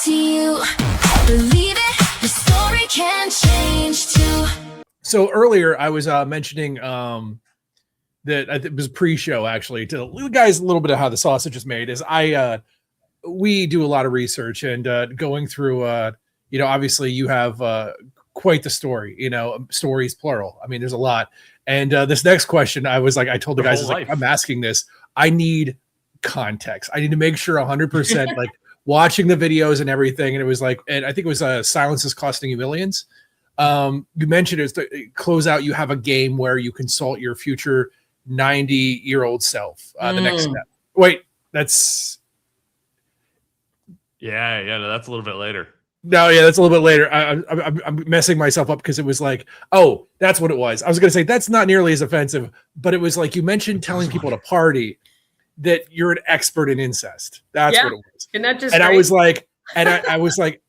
to you. Believe it, the story can change too. So earlier I was mentioning that it was pre-show actually to the guys a little bit of how the sausage is made. Is we do a lot of research and going through obviously you have quite the story, stories plural. I mean, there's a lot. And this next question, I told the guys, I'm asking this. I need context. I need to make sure 100% like watching the videos and everything. And it was and I think it was Silence is Costing You Millions. You mentioned it's to close out. You have a game where you consult your future 90-year-old self. The next step. Wait, that's. Yeah, no, that's a little bit later. No, yeah, that's a little bit later. I'm messing myself up because it was oh, that's what it was. I was going to say that's not nearly as offensive, but it was you mentioned telling people at a party that you're an expert in incest. That's what it was. And that just and I was like, I was like,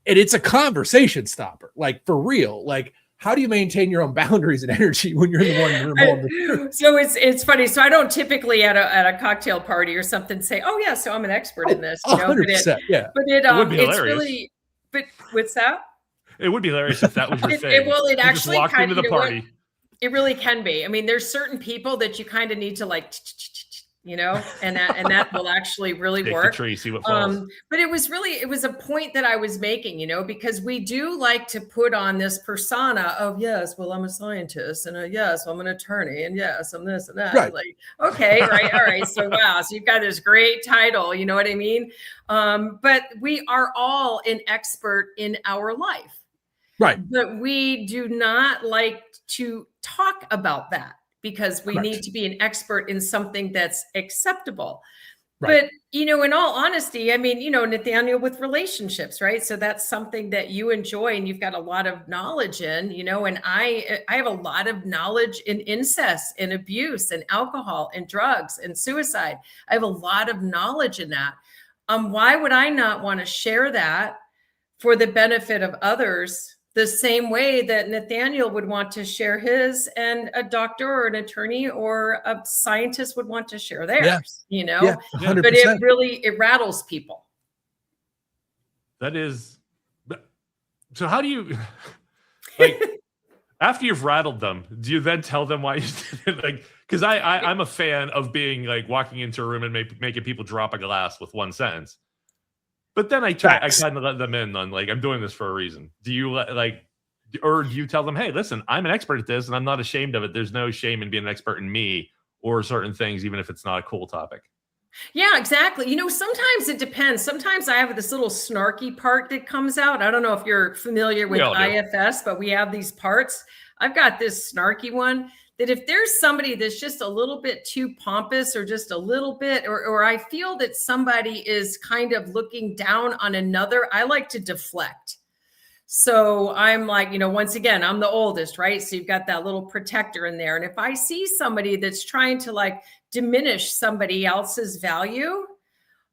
it's a conversation stopper, for real. How do you maintain your own boundaries and energy when you're in the one room? So it's funny. So I don't typically at a cocktail party or something say, "Oh yeah, so I'm an expert in this." 100%, yeah. But it would be hilarious. Really. But what's that? It would be hilarious if that was your thing. It actually walked into the party. It really can be. I mean, there's certain people that you kind of need to and that will actually really work. The tree, see what falls. But it was a point that I was making, because we do like to put on this persona of, yes, well, I'm a scientist, and yes, I'm an attorney, and yes, I'm this and that. Right. Okay, right, all right. So wow, so you've got this great title, you know what I mean? But we are all an expert in our life. Right. But we do not like to talk about that, because we need to be an expert in something that's acceptable. Right. But, in all honesty, I mean, Nathaniel, with relationships, right? So that's something that you enjoy and you've got a lot of knowledge in, and I have a lot of knowledge in incest and abuse and alcohol and drugs and suicide. I have a lot of knowledge in that. Why would I not want to share that for the benefit of others, the same way that Nathaniel would want to share his, and a doctor or an attorney or a scientist would want to share theirs, Yeah, 100%. But it rattles people. That is. So how do you, after you've rattled them, do you then tell them why you did it? Because I'm a fan of being walking into a room and making people drop a glass with one sentence. But then I kind of let them in on I'm doing this for a reason. Do you or do you tell them, hey, listen, I'm an expert at this and I'm not ashamed of it. There's no shame in being an expert in me or certain things, even if it's not a cool topic. Yeah, exactly. Sometimes it depends. Sometimes I have this little snarky part that comes out. I don't know if you're familiar with IFS, but we have these parts. I've got this snarky one that if there's somebody that's just a little bit too pompous or just a little bit, or I feel that somebody is kind of looking down on another, I like to deflect. So I'm once again, I'm the oldest, right? So you've got that little protector in there. And if I see somebody that's trying to diminish somebody else's value,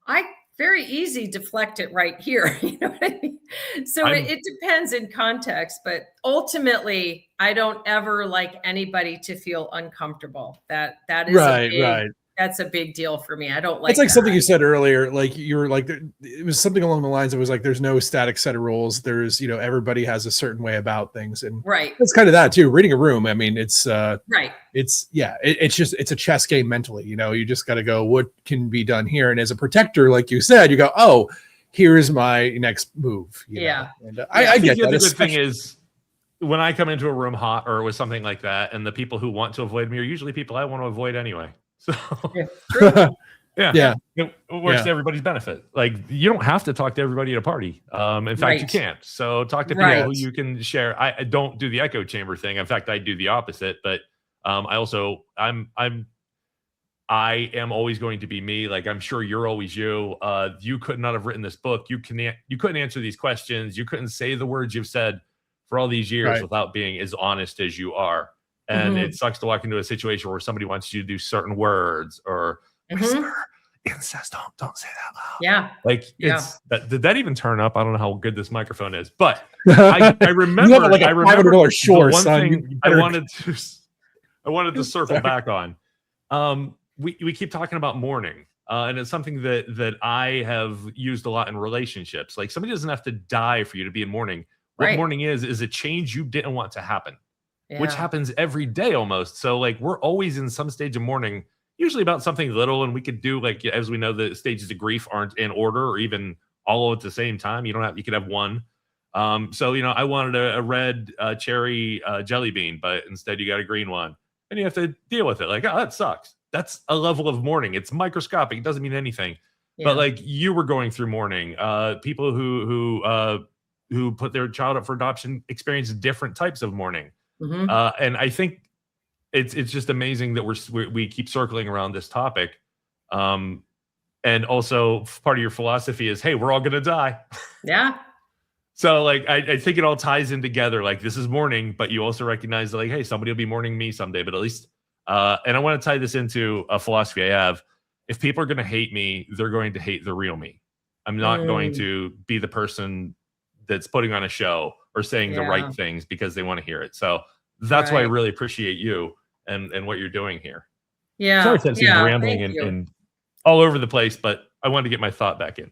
I very easy deflect it right here. You know what I mean? So it depends in context, but ultimately I don't ever like anybody to feel uncomfortable. That is right. That's a big deal for me. I don't like. It's something you said earlier. You were it was something along the lines. It was there's no static set of rules. There's everybody has a certain way about things, and it's kind of that too. Reading a room. I mean, it's right. It's it's a chess game mentally. You just got to go. What can be done here? And as a protector, like you said, you go, oh, here's my next move. Yeah. And I get that. The good thing is, when I come into a room hot or with something like that, and the people who want to avoid me are usually people I want to avoid anyway. So yeah. It works to everybody's benefit. You don't have to talk to everybody at a party. In fact, you can't. So talk to people who you can share. I don't do the echo chamber thing. In fact, I do the opposite. But I am always going to be me. I'm sure you're always you. You could not have written this book. You couldn't answer these questions. You couldn't say the words you've said for all these years without being as honest as you are. And it sucks to walk into a situation where somebody wants you to do certain words or whisper, incest, don't say that loud. Did that even turn up? I don't know how good this microphone is, but I remember you have a $500 shore, son. I wanted to circle back on. We keep talking about mourning. And it's something that I have used a lot in relationships. Like, somebody doesn't have to die for you to be in mourning. What Right. mourning is a change you didn't want to happen, which Yeah. happens every day almost. So like, we're always in some stage of mourning, usually about something little. And we could do, like, as we know, the stages of grief aren't in order or even all at the same time. You could have one. So, I wanted a red cherry jelly bean, but instead you got a green one, and you have to deal with it. Like, oh, that sucks. That's a level of mourning. It's microscopic. It doesn't mean anything. Yeah. But like, you were going through mourning. People who put their child up for adoption experience different types of mourning. Mhm. And I think it's just amazing that we keep circling around this topic. And also, part of your philosophy is, hey, we're all gonna die. Yeah. So like, I think it all ties in together. Like, this is mourning, but you also recognize that, like, hey, somebody will be mourning me someday. But at least, and I want to tie this into a philosophy I have. If people are going to hate me, they're going to hate the real me. I'm not going to be the person that's putting on a show or saying the right things because they want to hear it. So that's why I really appreciate you and what you're doing here. Yeah. Sorry if that seems rambling and all over the place, but I wanted to get my thought back in.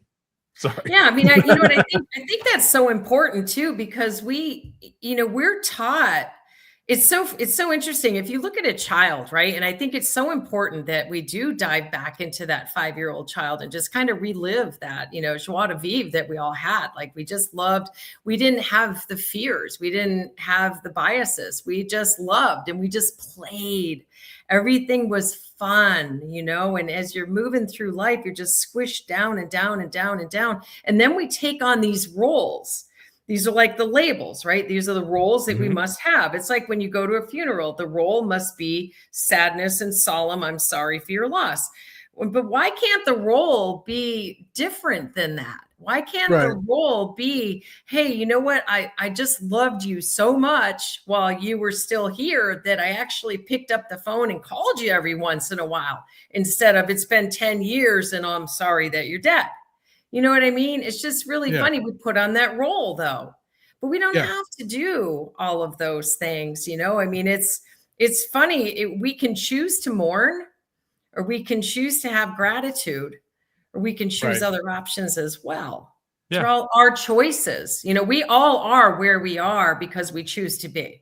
Sorry. Yeah, I mean, you know what I think? I think that's so important too, because we're taught. It's so interesting. If you look at a child, right? And I think it's so important that we do dive back into that 5-year-old child and just kind of relive that, joie de vivre that we all had. Like, we just loved. We didn't have the fears. We didn't have the biases. We just loved and we just played. Everything was fun, and as you're moving through life, you're just squished down and down and down and down. And then we take on these roles. These are like the labels, right? These are the roles that we must have. It's like when you go to a funeral, the role must be sadness and solemn. I'm sorry for your loss. But why can't the role be different than that? Why can't the role be, hey, you know what? I just loved you so much while you were still here that I actually picked up the phone and called you every once in a while, instead of it's been 10 years and I'm sorry that you're dead. You know what I mean? It's just really funny. We put on that role though, but we don't have to do all of those things. I mean, it's funny. We can choose to mourn, or we can choose to have gratitude, or we can choose other options as well. They're all our choices. We all are where we are because we choose to be.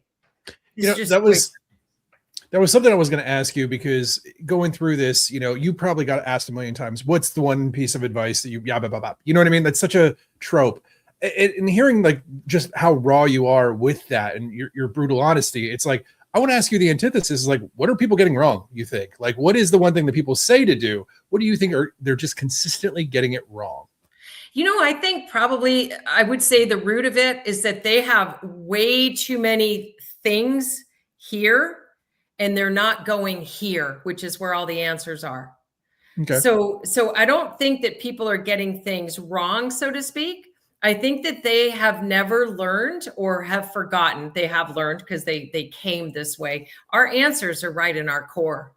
That was something I was going to ask you, because going through this, you probably got asked a million times, what's the one piece of advice that you what I mean? That's such a trope. And hearing like just how raw you are with that and your brutal honesty, it's like, I want to ask you the antithesis is like, what are people getting wrong? You think, like, what is the one thing that people say to do? What do you think they're just consistently getting it wrong? I think probably I would say the root of it is that they have way too many things here and they're not going here, which is where all the answers are. Okay. So I don't think that people are getting things wrong, so to speak. I think that they have never learned or have forgotten. They have learned because they came this way. Our answers are right in our core.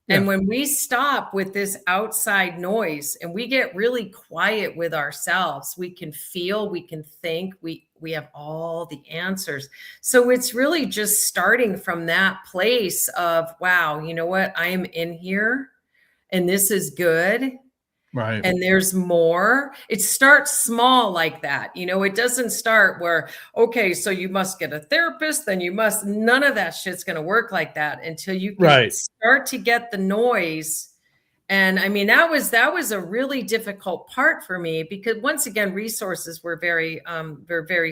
And when we stop with this outside noise and we get really quiet with ourselves, we can feel, we can think, we have all the answers. So it's really just starting from that place of, wow, you know what? I am in here and this is good. Right. And there's more. It starts small like that. It doesn't start where, okay, so you must get a therapist, then you must, none of that shit's going to work like that until you can start to get the noise. And I mean, that was a really difficult part for me because once again, resources were very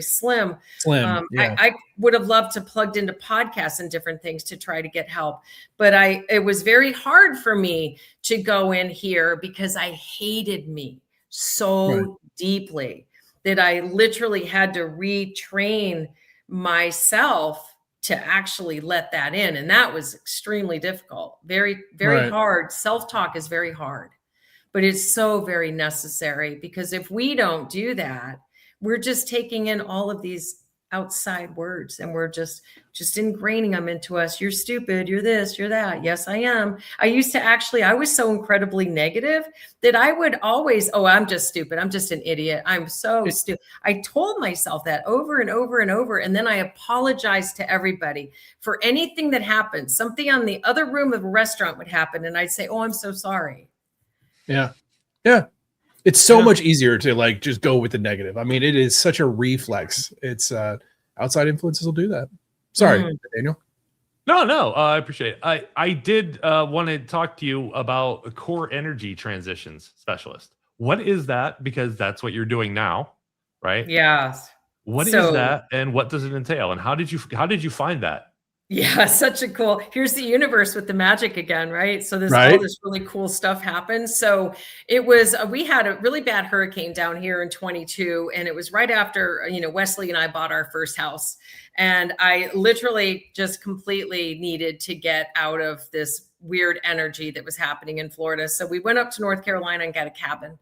slim. I would have loved to plugged into podcasts and different things to try to get help. But it was very hard for me to go in here because I hated me so deeply that I literally had to retrain myself to actually let that in. And that was extremely difficult, very, very hard. Self-talk is very hard, but it's so very necessary because if we don't do that, we're just taking in all of these outside words and we're just ingraining them into us. You're stupid. You're this, you're that. Yes, I am. I was so incredibly negative that I would always, I'm just stupid. I'm just an idiot. I'm so stupid. I told myself that over and over and over. And then I apologized to everybody for anything that happened. Something on the other room of a restaurant would happen. And I'd say, I'm so sorry. Yeah. Yeah. It's so much easier to like just go with the negative. I mean, it is such a reflex. It's outside influences will do that. Sorry, Daniel. No, I appreciate it. I did want to talk to you about a core energy transitions specialist. What is that? Because that's what you're doing now, right? Yes. What is that, and what does it entail, and how did you find that? Yeah, such a cool. Here's the universe with the magic again, right? So this all this really cool stuff happened. So it was we had a really bad hurricane down here in 22, and it was right after Wesley and I bought our first house, and I literally just completely needed to get out of this weird energy that was happening in Florida. So we went up to North Carolina and got a cabin.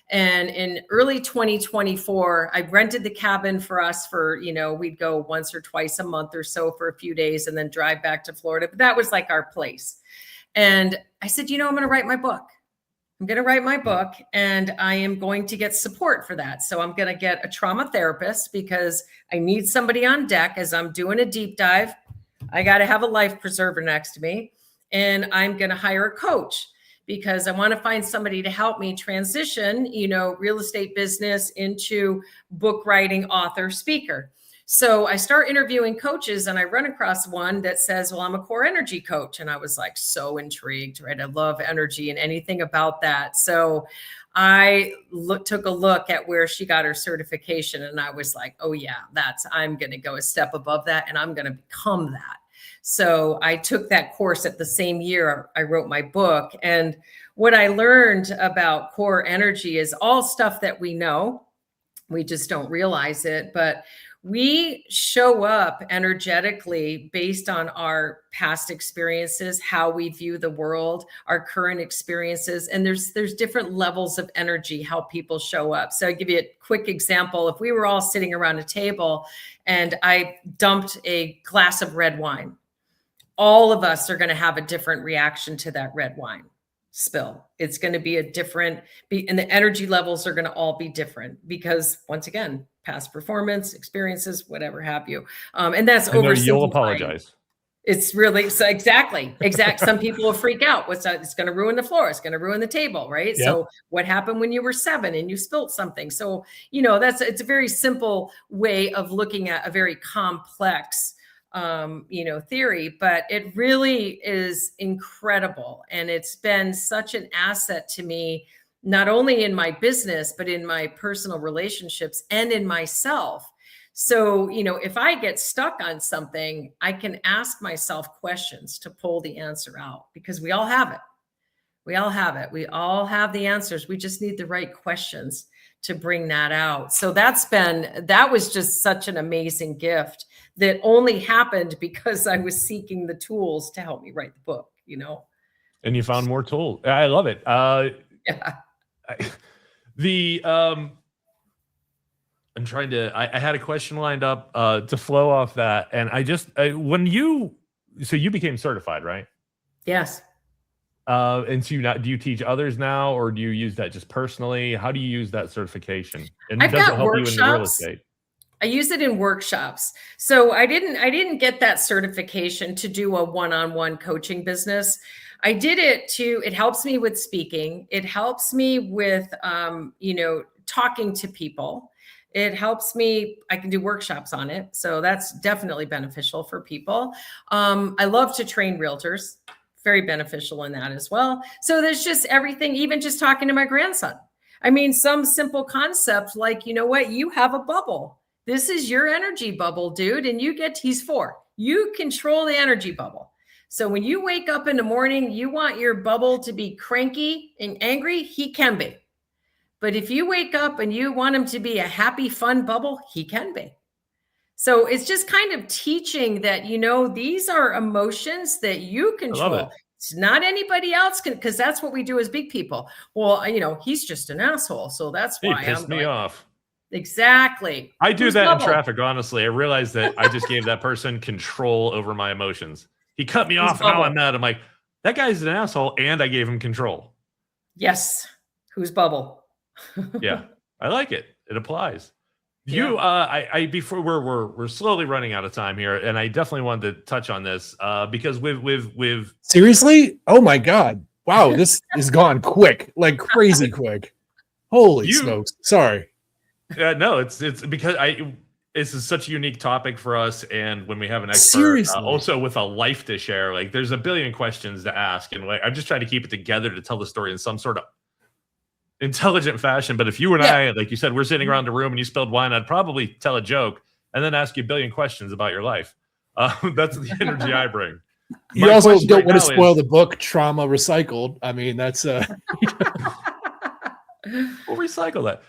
And in early 2024, I rented the cabin for us for, we'd go once or twice a month or so for a few days and then drive back to Florida. But that was like our place. And I said, I'm going to write my book. I'm going to write my book, and I am going to get support for that. So I'm going to get a trauma therapist because I need somebody on deck as I'm doing a deep dive. I got to have a life preserver next to me, and I'm going to hire a coach, because I want to find somebody to help me transition, real estate business into book writing, author, speaker. So I start interviewing coaches, and I run across one that says, well, I'm a core energy coach. And I was like, so intrigued, right? I love energy and anything about that. So I took a look at where she got her certification, and I was like, oh yeah, I'm going to go a step above that, and I'm going to become that. So I took that course at the same year I wrote my book. And what I learned about core energy is all stuff that we know. We just don't realize it, but we show up energetically based on our past experiences, how we view the world, our current experiences. And there's different levels of energy, how people show up. So I'll give you a quick example. If we were all sitting around a table and I dumped a glass of red wine, all of us are going to have a different reaction to that red wine spill. It's going to be and the energy levels are going to all be different because, once again, past performance, experiences, whatever have you. And that's oversimplifying. You'll apologize. It's really so exactly. Some people will freak out. It's going to ruin the floor. It's going to ruin the table, right? Yep. So what happened when you were 7 and you spilt something? So, it's a very simple way of looking at a very complex theory, but it really is incredible. And it's been such an asset to me, not only in my business, but in my personal relationships and in myself. So, if I get stuck on something, I can ask myself questions to pull the answer out, because we all have it. We all have it. We all have the answers. We just need the right questions to bring that out. So that was just such an amazing gift that only happened because I was seeking the tools to help me write the book, And you found more tools. I love it. Yeah. I'm trying to, I had a question lined up to flow off that. And so you became certified, right? Yes. And so do you teach others now, or do you use that just personally? How do you use that certification? And I've does got it help workshops. you in the real estate? I use it in workshops. So I didn't get that certification to do a one-on-one coaching business. I did it it helps me with speaking. It helps me with, talking to people. It helps me, I can do workshops on it. So that's definitely beneficial for people. I love to train realtors, very beneficial in that as well. So there's just everything, even just talking to my grandson. I mean, some simple concept like, you have a bubble. This is your energy bubble, dude. And he's 4. You control the energy bubble. So when you wake up in the morning, you want your bubble to be cranky and angry, he can be. But if you wake up and you want him to be a happy, fun bubble, he can be. So it's just kind of teaching that, these are emotions that you control. It's not anybody else because that's what we do as big people. Well, he's just an asshole. So that's why he pissed me off. Exactly. I do that in traffic, honestly. I realized that I just gave that person control over my emotions. He cut me off and now I'm mad. I'm like, that guy's an asshole, and I gave him control. Yes. Who's bubble? Yeah. I like it. It applies. Before we're slowly running out of time here, and I definitely wanted to touch on this because with seriously, oh my God, Wow, this is gone quick, like crazy quick. Holy smokes. Sorry. Yeah, no, it's because this is such a unique topic for us, and when we have an expert also with a life to share, like there's a billion questions to ask, and like I'm just trying to keep it together to tell the story in some sort of intelligent fashion. But if you and I, like you said, we're sitting around the room and you spilled wine, I'd probably tell a joke and then ask you a billion questions about your life. That's the energy I bring. You also don't want to spoil the book Trauma Recycled. I mean, that's we'll recycle that.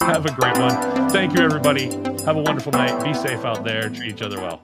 Have a great one. Thank you, everybody. Have a wonderful night. Be safe out there. Treat each other well.